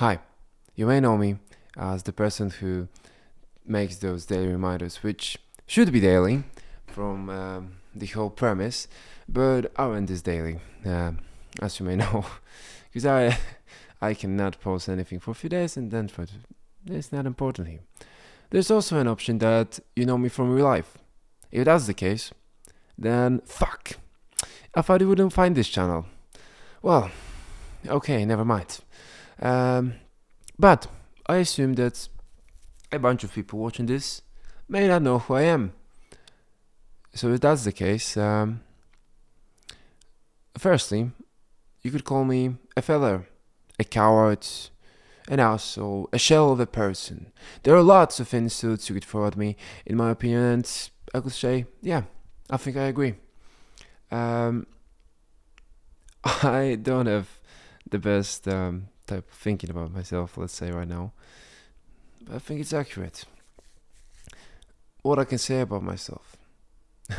Hi, you may know me as the person who makes those daily reminders, which should be daily from the whole premise, but aren't this daily, as you may know, because I cannot post anything for a few days and then for it's not important here. There's also an option that you know me from real life. If that's the case, then fuck. I thought you wouldn't find this channel. Well, okay, never mind. Um, but I assume that a bunch of people watching this may not know who I am. So if that's the case, firstly, you could call me a feller, a coward, an asshole, a shell of a person. There are lots of insults you could throw at me, in my opinion, and I could say, yeah, I think I agree. Um, I don't have the best type of thinking about myself, let's say right now. But I think it's accurate. What I can say about myself.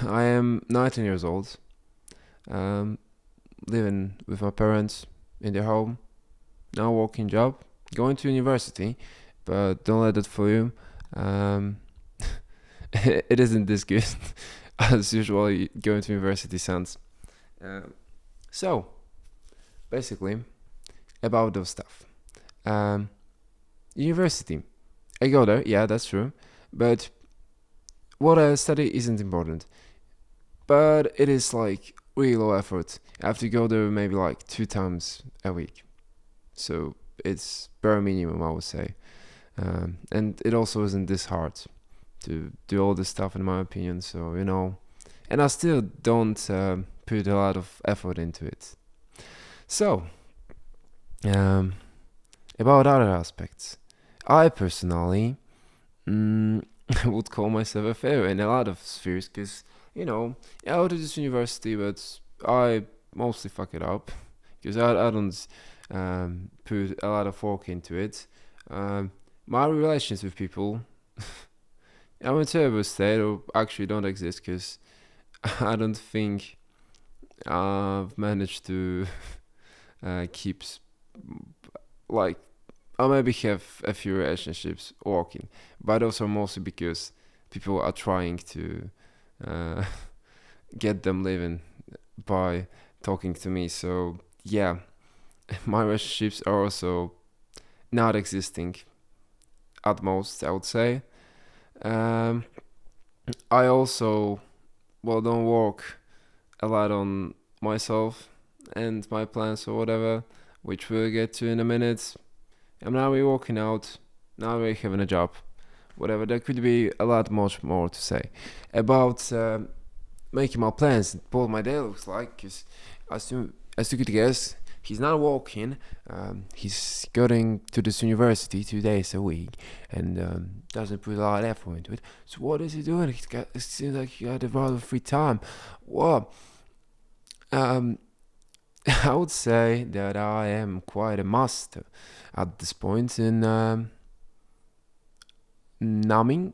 I am 19 years old, um, living with my parents in their home, now working job, going to university, but don't let that fool you. Um, it isn't this good as usual. Going to university sounds. Um, so basically, about those stuff. Um, University. I go there, yeah, that's true, but what I study isn't important. But it is like really low effort. I have to go there maybe like 2 times a week. So it's bare minimum, I would say. And it also isn't this hard to do all this stuff, in my opinion. So, and I still don't put a lot of effort into it. So, um, about other aspects, I personally mm, would call myself a failure in a lot of spheres because, I go to this university, but I mostly fuck it up because I don't put a lot of work into it. My relations with people, I'm in a terrible state, or actually don't exist because I don't think I've managed to keep, like, I maybe have a few relationships working, but those are mostly because people are trying to uh, get them living by talking to me. So, yeah, my relationships are also not existing at most, I would say. Um, I also, well, don't work a lot on myself and my plans or whatever, which we'll get to in a minute. I'm not really working out, not really having a job, whatever. There could be a lot much more to say about making my plans and what my day looks like. Because as you could guess, he's not working. He's going to this university 2 days a week and doesn't put a lot of effort into it. So what is he doing? It seems like he got a lot of free time. Well, um, I would say that I am quite a master at this point in numbing,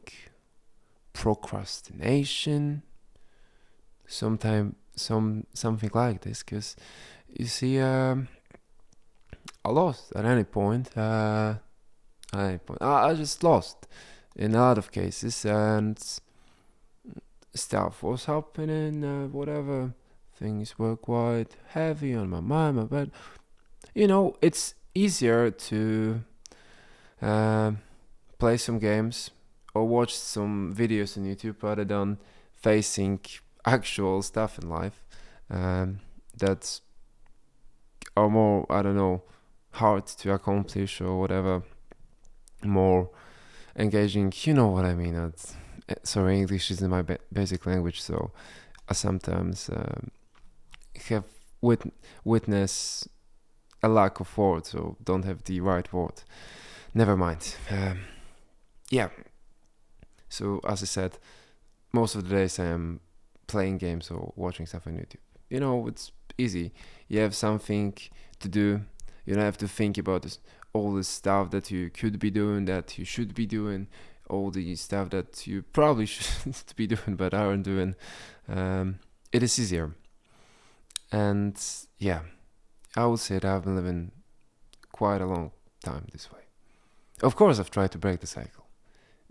procrastination, something like this. Because you see, I lost at any point. I just lost in a lot of cases, and stuff was happening. Whatever things were quite heavy on my mind, but it's easier to uh, play some games or watch some videos on YouTube rather than facing actual stuff in life that are more, I don't know, hard to accomplish or whatever, more engaging. You know what I mean? Sorry, English isn't my basic language, so I sometimes have witness a lack of words or don't have the right word. Never mind. Yeah. So as I said, most of the days I am playing games or watching stuff on YouTube. It's easy. You have something to do. You don't have to think about all the stuff that you could be doing, that you should be doing, all the stuff that you probably should be doing but aren't doing. It is easier. And yeah, I would say that I've been living quite a long time this way. Of course, I've tried to break the cycle,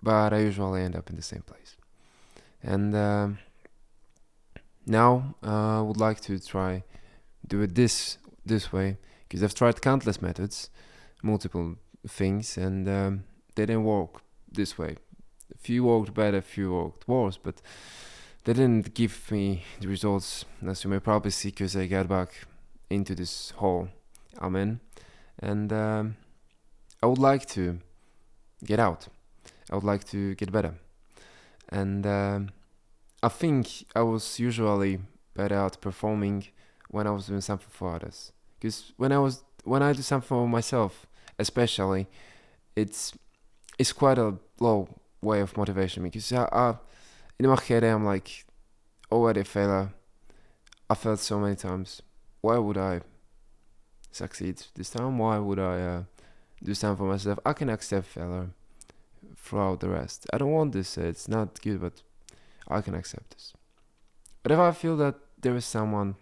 but I usually end up in the same place. And now I would like to try do it this way, because I've tried countless methods, multiple things, and they didn't work this way. A few worked better, a few worked worse, but they didn't give me the results, as you may probably see, because I got back into this hole I'm in, and I would like to get out. I would like to get better, and I think I was usually better at performing when I was doing something for others. Because when I do something for myself, especially, it's quite a low way of motivation. Because in my head I'm like already a failure. I failed so many times. Why would I succeed this time? Why would I do something for myself? I can accept failure throughout the rest. I don't want this. It's not good, but I can accept this. But if I feel that there is someone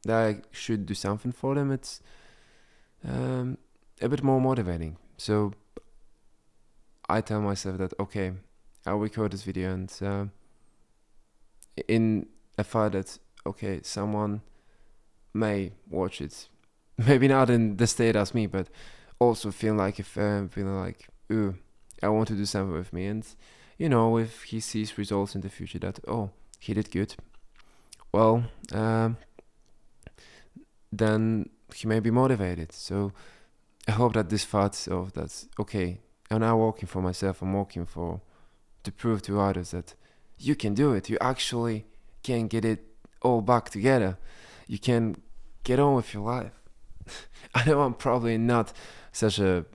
that I should do something for them, it's a bit more motivating. So I tell myself that, okay, I'll record this video, and in a thought that, okay, someone may watch it, maybe not in the state as me, but also feeling like, ooh, I want to do something with me. And if he sees results in the future that, oh, he did good, well, then he may be motivated. So I hope that this thought of that, okay, I'm not working for myself, I'm working to prove to others that you can do it. You actually can get it all back together. You can get on with your life. I know I'm probably not such a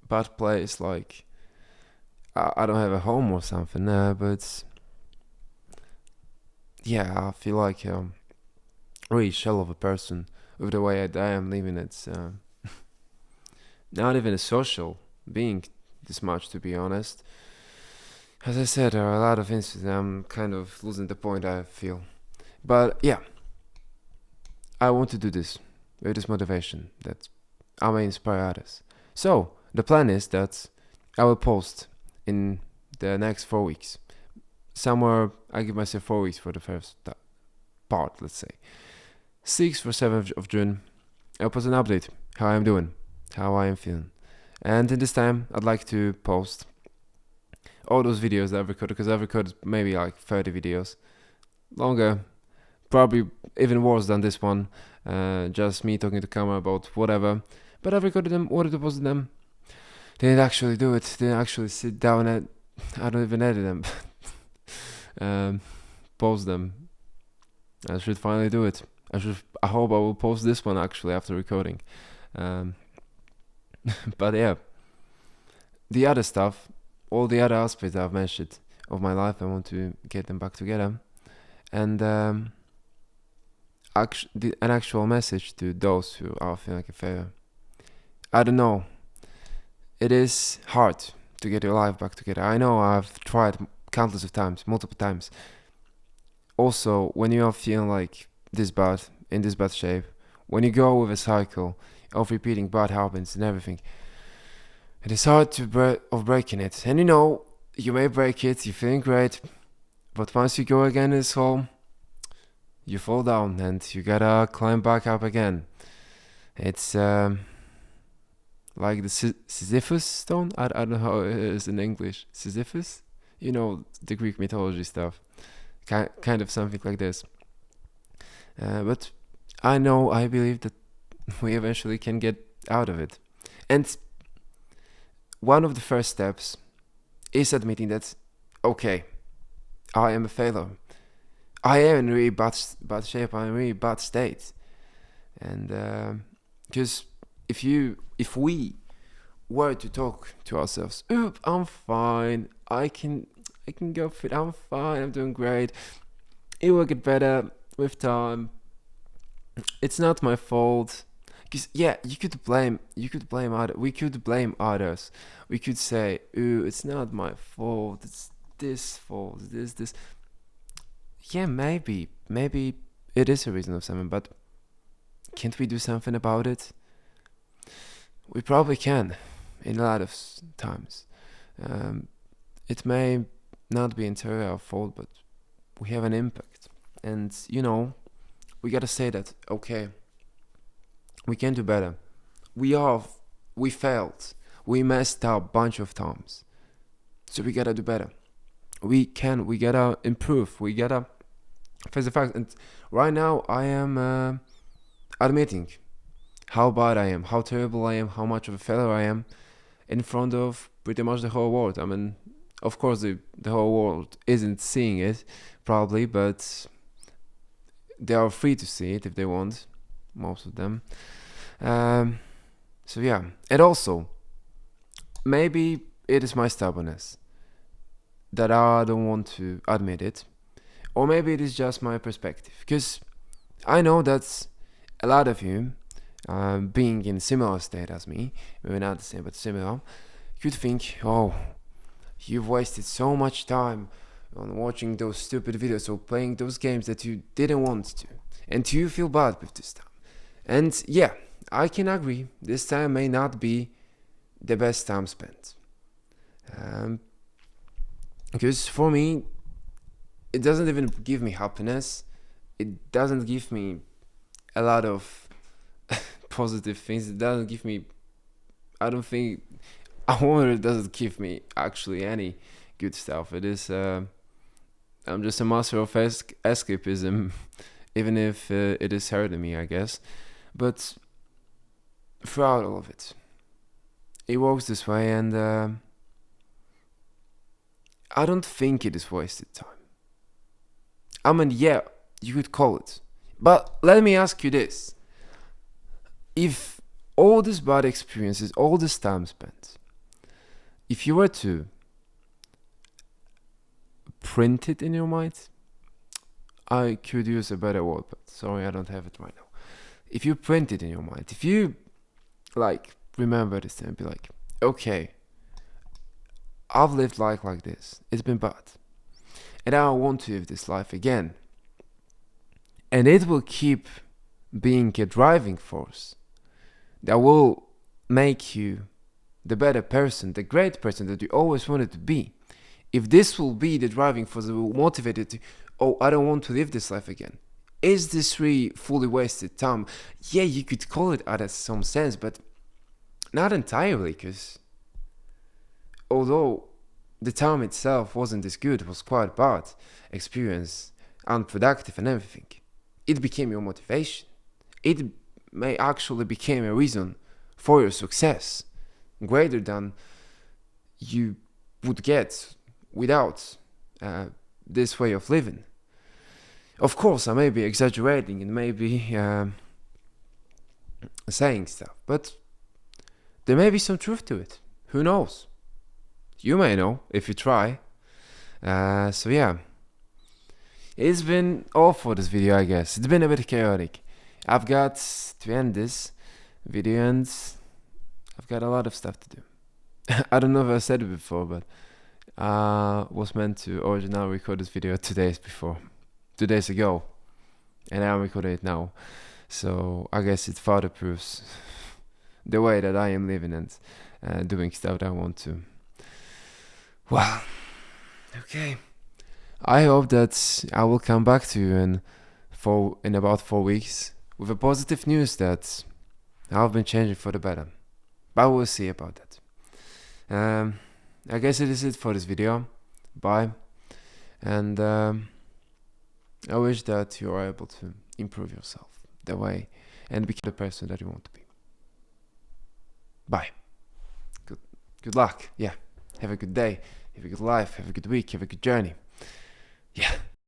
bad place, like I don't have a home or something, but yeah, I feel like really shell of a person with the way I am living. It's not even a social being this much, to be honest. As I said, there are a lot of instances I'm kind of losing the point, I feel. But yeah, I want to do this with this motivation that I may inspire others. So the plan is that I will post in the next 4 weeks. Somewhere I give myself 4 weeks for the first part, let's say. 6th or 7th of June, I'll post an update, how I'm doing, how I am feeling. And in this time, I'd like to post all those videos that I've recorded, because I've recorded maybe like 30 videos. Longer, probably even worse than this one. Just me talking to camera about whatever. But I've recorded them, wanted to post them. Didn't actually do it, didn't actually sit down and I don't even edit them. Post them. I should finally do it. I hope I will post this one actually after recording. But yeah, the other stuff, all the other aspects I've mentioned of my life, I want to get them back together. And an actual message to those who are feeling like a failure. I don't know. It is hard to get your life back together. I know I've tried countless of times, multiple times. Also, when you are feeling like this bad, in this bad shape, when you go with a cycle of repeating bad habits and everything, it is hard to breaking it. And you may break it, you're feeling great, but once you go again in this hole, you fall down and you gotta climb back up again. It's like the Sisyphus stone. I don't know how it is in English. Sisyphus? The Greek mythology stuff. Kind of something like this. But I believe that we eventually can get out of it. And one of the first steps is admitting that, okay, I am a failure. I am in really bad shape. I'm in really bad state. And because if we were to talk to ourselves, oop, I'm fine. I can go fit. I'm fine. I'm doing great. It will get better with time. It's not my fault. Because yeah, you could blame others. We could blame others. We could say, ooh, it's not my fault. It's this fault. This. Yeah, maybe it is a reason of something, but can't we do something about it? We probably can, in a lot of times. It may not be entirely our fault, but we have an impact. And, we gotta say that, okay, we can do better. We failed. We messed up a bunch of times. So we gotta do better. We gotta improve. We gotta face the fact. And right now, I am admitting how bad I am, how terrible I am, how much of a failure I am in front of pretty much the whole world. I mean, of course, the whole world isn't seeing it, probably, but they are free to see it if they want, most of them. So yeah, and also, maybe it is my stubbornness that I don't want to admit it, or maybe it is just my perspective, because I know that a lot of you, being in similar state as me, maybe not the same but similar, could think, oh, you've wasted so much time on watching those stupid videos or playing those games that you didn't want to, and you feel bad with this time. And yeah, I can agree, this time may not be the best time spent. Because for me, it doesn't even give me happiness. It doesn't give me a lot of positive things. It doesn't give me, I don't think, I wonder it doesn't give me actually any good stuff. It is, I'm just a master of escapism, even if it is hurting me, I guess. But throughout all of it, it works this way, and I don't think it is wasted time. I mean, yeah, you could call it. But let me ask you this. If all these bad experiences, all this time spent, if you were to print it in your mind, I could use a better word, but sorry, I don't have it right now. If you print it in your mind, if you, remember this and be like, okay, I've lived life like this. It's been bad. And I want to live this life again. And it will keep being a driving force that will make you the better person, the great person that you always wanted to be. If this will be the driving force that will motivate you to, oh, I don't want to live this life again. Is this really fully wasted time? Yeah, you could call it out in some sense, but not entirely, because although the time itself wasn't as good, it was quite bad experience, unproductive and everything, it became your motivation. It may actually become a reason for your success, greater than you would get without this way of living. Of course, I may be exaggerating and maybe saying stuff, but there may be some truth to it. Who knows? You may know if you try. So yeah, it's been all for this video, I guess. It's been a bit chaotic. I've got to end this video and I've got a lot of stuff to do. I don't know if I said it before, but I was meant to originally record this video 2 days ago, and I'm recording it now. So I guess it further proves the way that I am living and doing stuff that I want to. Well, okay. I hope that I will come back to you in about 4 weeks with a positive news that I've been changing for the better. But we'll see about that. I guess it is it for this video. Bye. And I wish that you are able to improve yourself the way and become the person that you want to be. Bye. Good luck. Yeah. Have a good day. Have a good life. Have a good week. Have a good journey. Yeah.